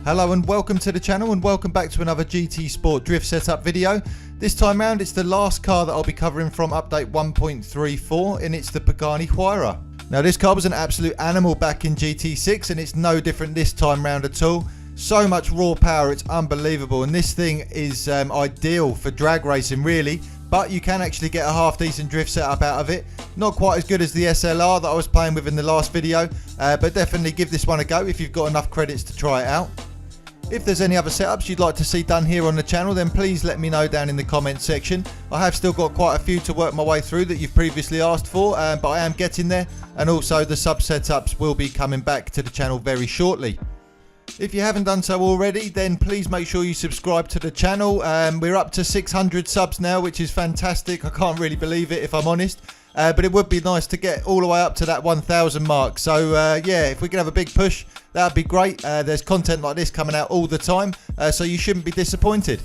Hello and welcome to the channel, and welcome back to another GT Sport drift setup video. This time round it's the last car that I'll be covering from update 1.34, and it's the Pagani Huayra. Now this car was an absolute animal back in GT6 and it's no different this time round at all. So much raw power, it's unbelievable, and this thing is ideal for drag racing really, but you can actually get a half decent drift setup out of it. Not quite as good as the SLR that I was playing with in the last video, but definitely give this one a go if you've got enough credits to try it out. If there's any other setups you'd like to see done here on the channel, then please let me know down in the comments section. I have still got quite a few to work my way through that you've previously asked for, but I am getting there, and also the sub setups will be coming back to the channel very shortly. If you haven't done so already, then please make sure you subscribe to the channel. We're up to 600 subs now, which is fantastic. I can't really believe it if I'm honest. But it would be nice to get all the way up to that 1,000 mark. So yeah, if we can have a big push, that would be great. There's content like this coming out all the time, so you shouldn't be disappointed.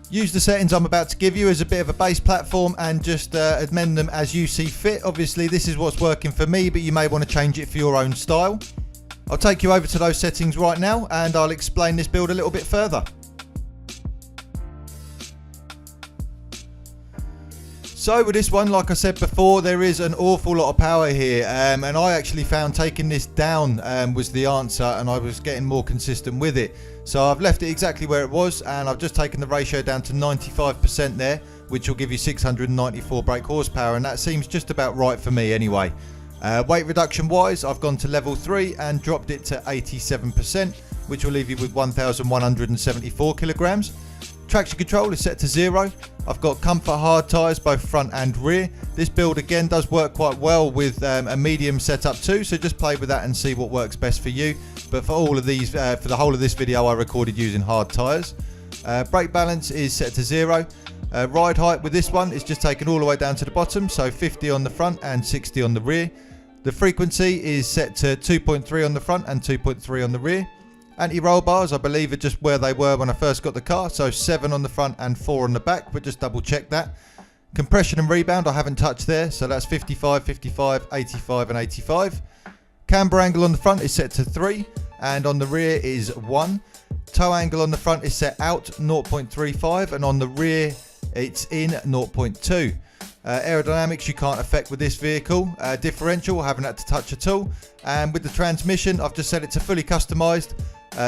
Use the settings I'm about to give you as a bit of a base platform and just amend them as you see fit. Obviously this is what's working for me, but you may want to change it for your own style. I'll take you over to those settings right now and I'll explain this build a little bit further. So with this one, like I said before, there is an awful lot of power here, and I actually found taking this down was the answer, and I was getting more consistent with it. So I've left it exactly where it was, and I've just taken the ratio down to 95% there, which will give you 694 brake horsepower, and that seems just about right for me anyway. Weight reduction wise, I've gone to level 3 and dropped it to 87%, which will leave you with 1,174 kilograms. Traction control is set to 0. I've got comfort hard tyres both front and rear. This build again does work quite well with a medium setup too, so just play with that and see what works best for you. But for all of these, for the whole of this video, I recorded using hard tyres. Brake balance is set to 0. Ride height with this one is just taken all the way down to the bottom, so 50 on the front and 60 on the rear. The frequency is set to 2.3 on the front and 2.3 on the rear. Anti-roll bars, I believe, are just where they were when I first got the car, so 7 on the front and 4 on the back, but just double check that. Compression and rebound I haven't touched there, so that's 55, 55, 85 and 85. Camber angle on the front is set to 3, and on the rear is 1. Toe angle on the front is set out 0.35, and on the rear it's in 0.2. Aerodynamics you can't affect with this vehicle. Differential I haven't had to touch at all, and with the transmission I've just set it to fully customised.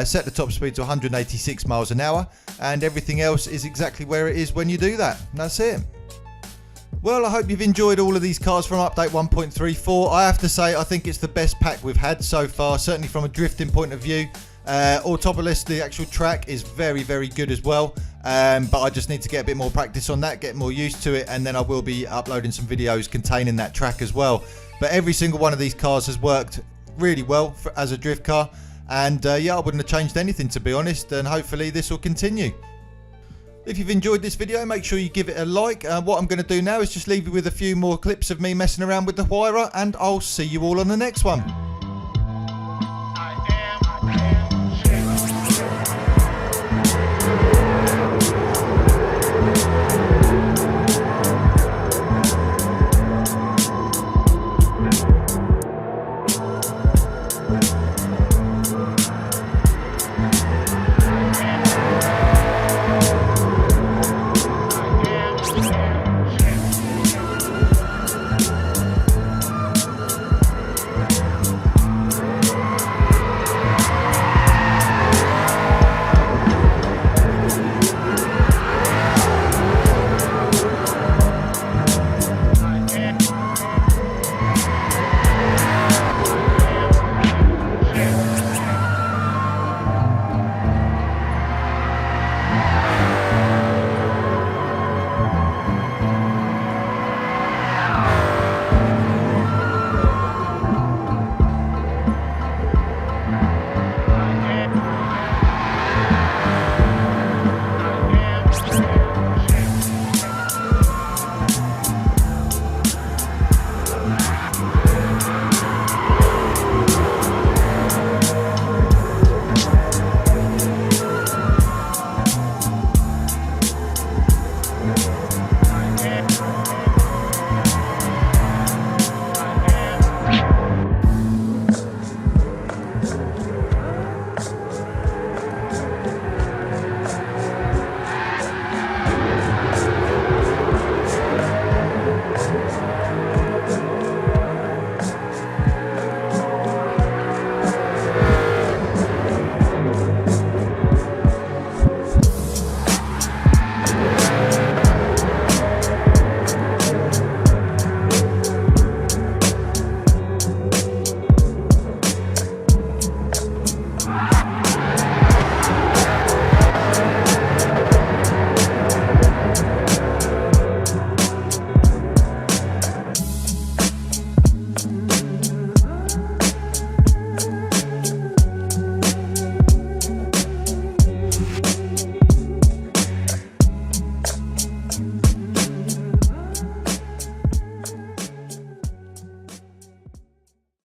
Set the top speed to 186 miles an hour, and everything else is exactly where it is when you do that. And that's it. Well, I hope you've enjoyed all of these cars from update 1.34. I have to say I think it's the best pack we've had so far, certainly from a drifting point of view. Autopolis, the actual track, is very good as well, but I just need to get a bit more practice on that, get more used to it, and then I will be uploading some videos containing that track as well. But every single one of these cars has worked really well as a drift car, and yeah, I wouldn't have changed anything to be honest, and hopefully this will continue. If you've enjoyed this video, make sure you give it a like. What I'm going to do now is just leave you with a few more clips of me messing around with the Huayra, and I'll see you all on the next one.